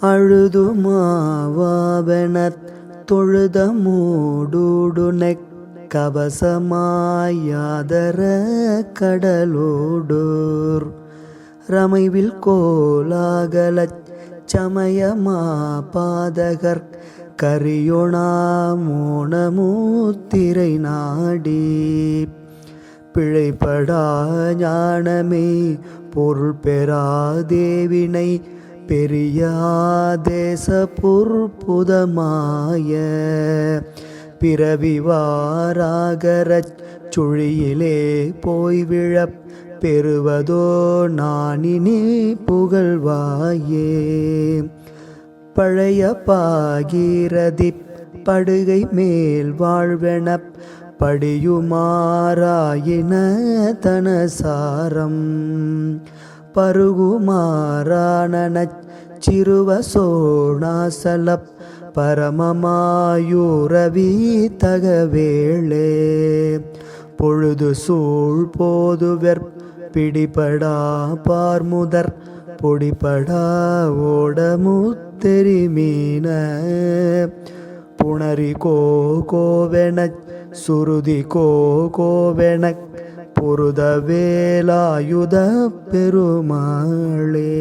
அழுதுமாவாவெனத் தொழுத மூடுடுனெக் கவசமாயாதர கடலோடோர் ரமைவில் கோலாகலச் சமயமா பாதகர் கரியோணா மோனமூத்திரை நாடி பிழைப்படா ஞானமே பொருள் பெறா தேவினை பெரிய தேச பொற்புதமாய பிறவிவாராகரச் சுழியிலே போய்விழப் பெறுவதோ நானினி புகழ்வாயே. பழைய பாகீரதி படுகை மேல் வாழ்வெனப் படியுமாறாயின தனசாரம் பருகுமாறானச் சிறுவ சோணாசலப் பரமமாயூரவி தகவேளே பொழுது சூழ் போதுவெற் பிடிபடா பார்முதற் பொடிபடா ஓடமுத்தெரிமீன புணரி கோவெனச் சுருதி கோவெனக் புருத வேலாயுத பெருமாளே.